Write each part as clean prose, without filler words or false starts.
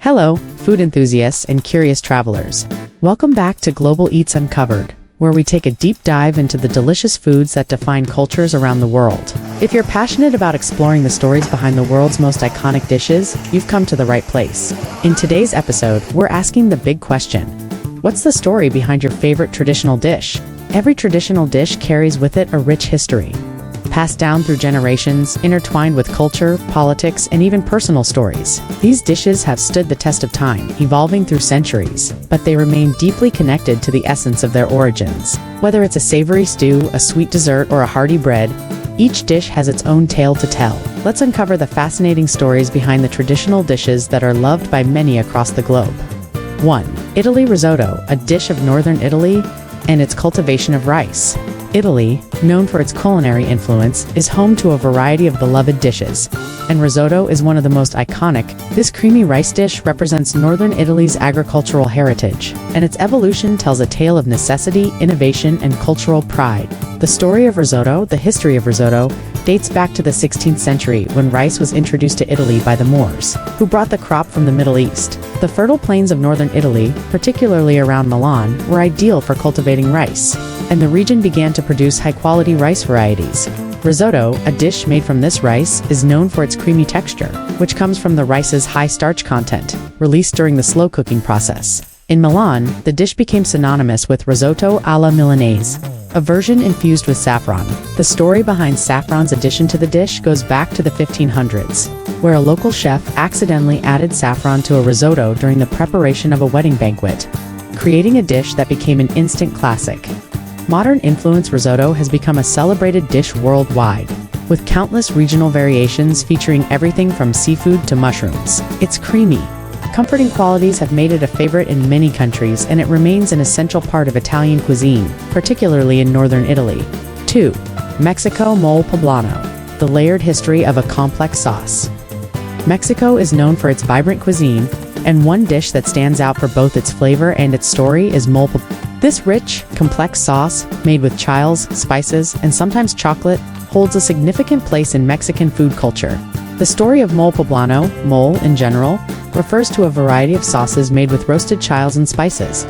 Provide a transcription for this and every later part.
Hello, food enthusiasts and curious travelers. Welcome back to Global Eats Uncovered, where we take a deep dive into the delicious foods that define cultures around the world. If you're passionate about exploring the stories behind the world's most iconic dishes, you've come to the right place. In today's episode, we're asking the big question: what's the story behind your favorite traditional dish? Every traditional dish carries with it a rich history, passed down through generations, intertwined with culture, politics, and even personal stories. These dishes have stood the test of time, evolving through centuries, but they remain deeply connected to the essence of their origins. Whether it's a savory stew, a sweet dessert, or a hearty bread, each dish has its own tale to tell. Let's uncover the fascinating stories behind the traditional dishes that are loved by many across the globe. 1. Italy risotto, a dish of northern Italy and its cultivation of rice. Italy, known for its culinary influence, is home to a variety of beloved dishes, and risotto is one of the most iconic. This creamy rice dish represents northern Italy's agricultural heritage, and its evolution tells a tale of necessity, innovation, and cultural pride. The story of risotto, the history of risotto, dates back to the 16th century when rice was introduced to Italy by the Moors, who brought the crop from the Middle East. The fertile plains of northern Italy, particularly around Milan, were ideal for cultivating rice, and the region began to produce high-quality rice varieties. Risotto, a dish made from this rice, is known for its creamy texture, which comes from the rice's high starch content, released during the slow cooking process. In Milan, the dish became synonymous with risotto alla Milanese, a version infused with saffron. The story behind saffron's addition to the dish goes back to the 1500s, where a local chef accidentally added saffron to a risotto during the preparation of a wedding banquet, creating a dish that became an instant classic. Modern influence risotto has become a celebrated dish worldwide, with countless regional variations featuring everything from seafood to mushrooms. It's creamy, comforting qualities have made it a favorite in many countries, and it remains an essential part of Italian cuisine, particularly in northern Italy. 2. Mexico mole poblano, the layered history of a complex sauce. Mexico is known for its vibrant cuisine, and one dish that stands out for both its flavor and its story is mole poblano. This rich, complex sauce, made with chiles, spices, and sometimes chocolate, holds a significant place in Mexican food culture. The story of mole poblano, mole in general, refers to a variety of sauces made with roasted chiles and spices.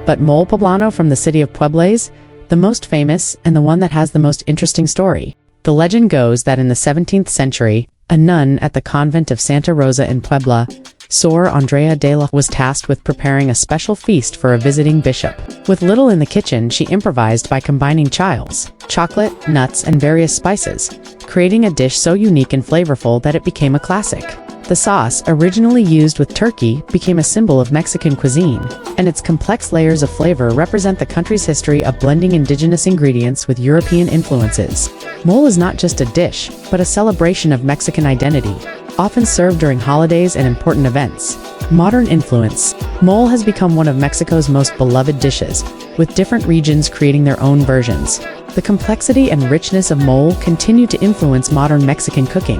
But mole poblano from the city of Puebla is the most famous and the one that has the most interesting story. The legend goes that in the 17th century, a nun at the convent of Santa Rosa in Puebla, Sor Andrea de la, was tasked with preparing a special feast for a visiting bishop. With little in the kitchen, she improvised by combining chiles, chocolate, nuts, and various spices, creating a dish so unique and flavorful that it became a classic. The sauce, originally used with turkey, became a symbol of Mexican cuisine, and its complex layers of flavor represent the country's history of blending indigenous ingredients with European influences. Mole is not just a dish, but a celebration of Mexican identity, often served during holidays and important events. Modern influence. Mole has become one of Mexico's most beloved dishes, with different regions creating their own versions. The complexity and richness of mole continue to influence modern Mexican cooking,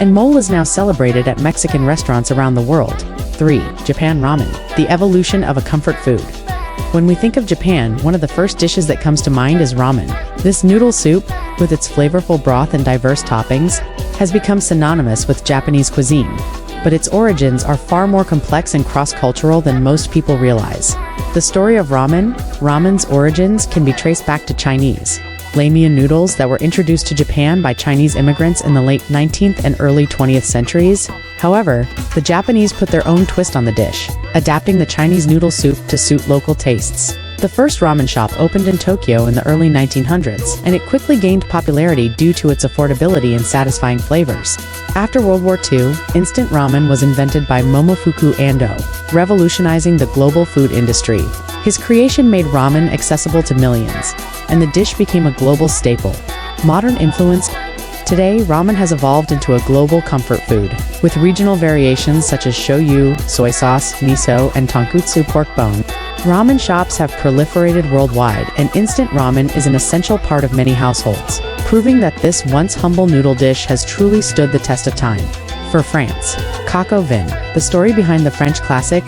and mole is now celebrated at Mexican restaurants around the world. 3. Japan ramen, the evolution of a comfort food. When we think of Japan, one of the first dishes that comes to mind is ramen. This noodle soup, with its flavorful broth and diverse toppings, has become synonymous with Japanese cuisine, but its origins are far more complex and cross-cultural than most people realize. The story of ramen's origins can be traced back to Chinese ramen noodles that were introduced to Japan by Chinese immigrants in the late 19th and early 20th centuries. However, the Japanese put their own twist on the dish, adapting the Chinese noodle soup to suit local tastes. The first ramen shop opened in Tokyo in the early 1900s, and it quickly gained popularity due to its affordability and satisfying flavors. After World War II, instant ramen was invented by Momofuku Ando, revolutionizing the global food industry. His creation made ramen accessible to millions, and the dish became a global staple. Modern influence. Today, ramen has evolved into a global comfort food, with regional variations such as shoyu, soy sauce, miso, and tonkotsu pork bone. Ramen shops have proliferated worldwide, and instant ramen is an essential part of many households, proving that this once humble noodle dish has truly stood the test of time. For France, coq au vin, the story behind the French classic.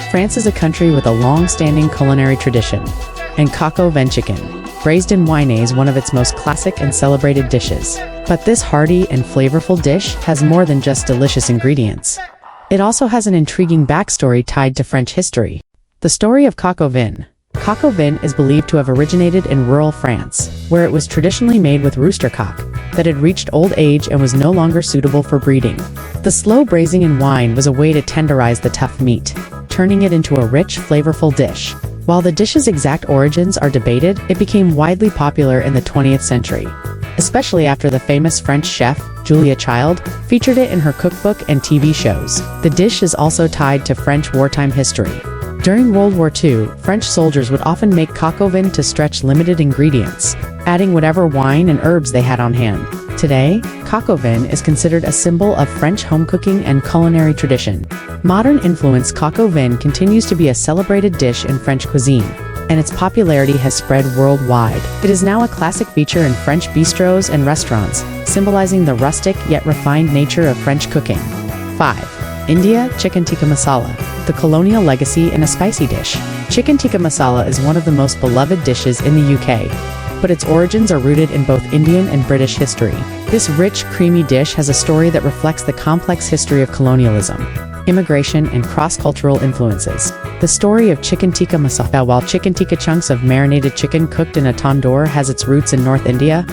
France is a country with a long-standing culinary tradition, and coq au vin chicken, braised in wine, is one of its most classic and celebrated dishes. But this hearty and flavorful dish has more than just delicious ingredients. It also has an intriguing backstory tied to French history. The story of coq au vin. Coq au vin is believed to have originated in rural France, where it was traditionally made with rooster cock that had reached old age and was no longer suitable for breeding. The slow braising in wine was a way to tenderize the tough meat, turning it into a rich, flavorful dish. While the dish's exact origins are debated, it became widely popular in the 20th century, especially after the famous French chef, Julia Child, featured it in her cookbook and TV shows. The dish is also tied to French wartime history. During World War II, French soldiers would often make coq au vin to stretch limited ingredients, adding whatever wine and herbs they had on hand. Today, coq au vin is considered a symbol of French home cooking and culinary tradition. Modern influence coq au vin continues to be a celebrated dish in French cuisine, and its popularity has spread worldwide. It is now a classic feature in French bistros and restaurants, symbolizing the rustic yet refined nature of French cooking. 5. India chicken tikka masala, the colonial legacy in a spicy dish. Chicken tikka masala is one of the most beloved dishes in the UK, but its origins are rooted in both Indian and British history. This rich, creamy dish has a story that reflects the complex history of colonialism, immigration, and cross-cultural influences. The story of chicken tikka masala. While chicken tikka chunks of marinated chicken cooked in a tandoor has its roots in North India,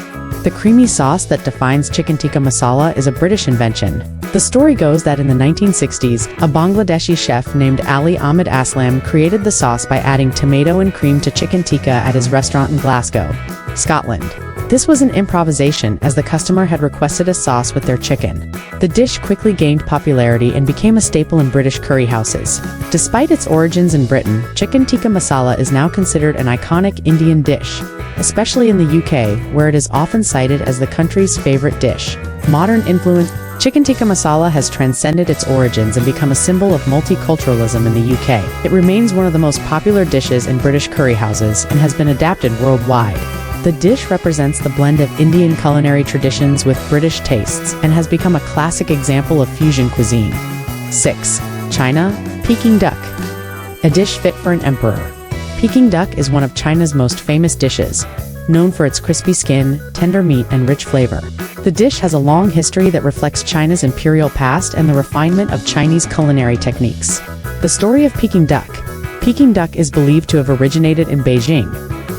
the creamy sauce that defines chicken tikka masala is a British invention. The story goes that in the 1960s, a Bangladeshi chef named Ali Ahmed Aslam created the sauce by adding tomato and cream to chicken tikka at his restaurant in Glasgow, Scotland. This was an improvisation as the customer had requested a sauce with their chicken. The dish quickly gained popularity and became a staple in British curry houses. Despite its origins in Britain, chicken tikka masala is now considered an iconic Indian dish, especially in the UK, where it is often cited as the country's favorite dish. Modern influence. Chicken tikka masala has transcended its origins and become a symbol of multiculturalism in the UK. It remains one of the most popular dishes in British curry houses and has been adapted worldwide. The dish represents the blend of Indian culinary traditions with British tastes and has become a classic example of fusion cuisine. 6. China, Peking duck. A dish fit for an emperor. Peking duck is one of China's most famous dishes, known for its crispy skin, tender meat, and rich flavor. The dish has a long history that reflects China's imperial past and the refinement of Chinese culinary techniques. The story of Peking duck. Peking duck is believed to have originated in Beijing,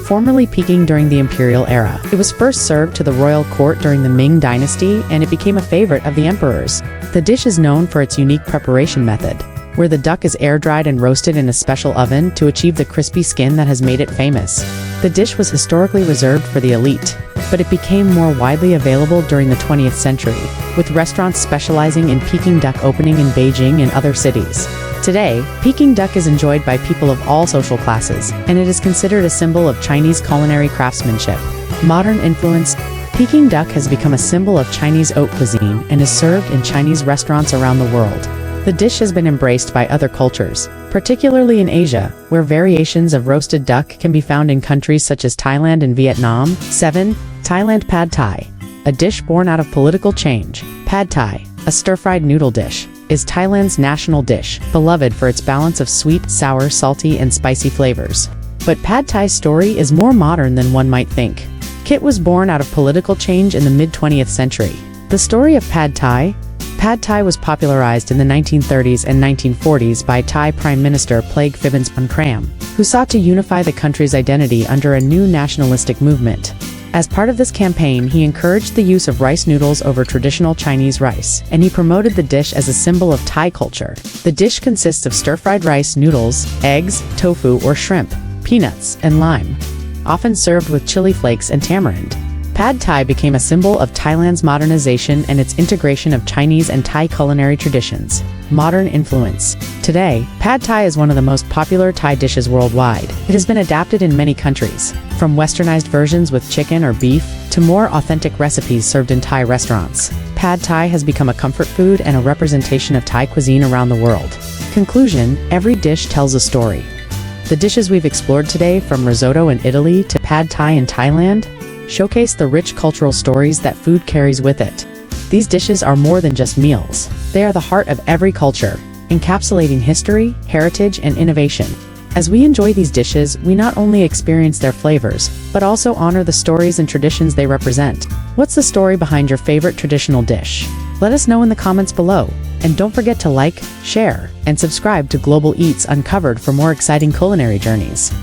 formerly Peking during the imperial era. It was first served to the royal court during the Ming dynasty, and it became a favorite of the emperors. The dish is known for its unique preparation method, where the duck is air-dried and roasted in a special oven to achieve the crispy skin that has made it famous. The dish was historically reserved for the elite, but it became more widely available during the 20th century, with restaurants specializing in Peking duck opening in Beijing and other cities. Today, Peking duck is enjoyed by people of all social classes, and it is considered a symbol of Chinese culinary craftsmanship. Modern influence. Peking duck has become a symbol of Chinese haute cuisine and is served in Chinese restaurants around the world. The dish has been embraced by other cultures, particularly in Asia, where variations of roasted duck can be found in countries such as Thailand and Vietnam. 7. Thailand pad thai. A dish born out of political change. Pad thai, a stir-fried noodle dish, is Thailand's national dish, beloved for its balance of sweet, sour, salty, and spicy flavors. But pad thai's story is more modern than one might think. It was born out of political change in the mid-20th century. The story of Pad Thai was popularized in the 1930s and 1940s by Thai Prime Minister Plague Phibbins Pankram, who sought to unify the country's identity under a new nationalistic movement. As part of this campaign, he encouraged the use of rice noodles over traditional Chinese rice, and he promoted the dish as a symbol of Thai culture. The dish consists of stir-fried rice noodles, eggs, tofu or shrimp, peanuts, and lime, often served with chili flakes and tamarind. Pad Thai became a symbol of Thailand's modernization and its integration of Chinese and Thai culinary traditions. Modern influence. Today, Pad Thai is one of the most popular Thai dishes worldwide. It has been adapted in many countries, from westernized versions with chicken or beef, to more authentic recipes served in Thai restaurants. Pad Thai has become a comfort food and a representation of Thai cuisine around the world. Conclusion: every dish tells a story. The dishes we've explored today, from risotto in Italy to Pad Thai in Thailand, showcase the rich cultural stories that food carries with it. These dishes are more than just meals. They are the heart of every culture, encapsulating history, heritage, and innovation. As we enjoy these dishes, we not only experience their flavors, but also honor the stories and traditions they represent. What's the story behind your favorite traditional dish? Let us know in the comments below. And don't forget to like, share, and subscribe to Global Eats Uncovered for more exciting culinary journeys.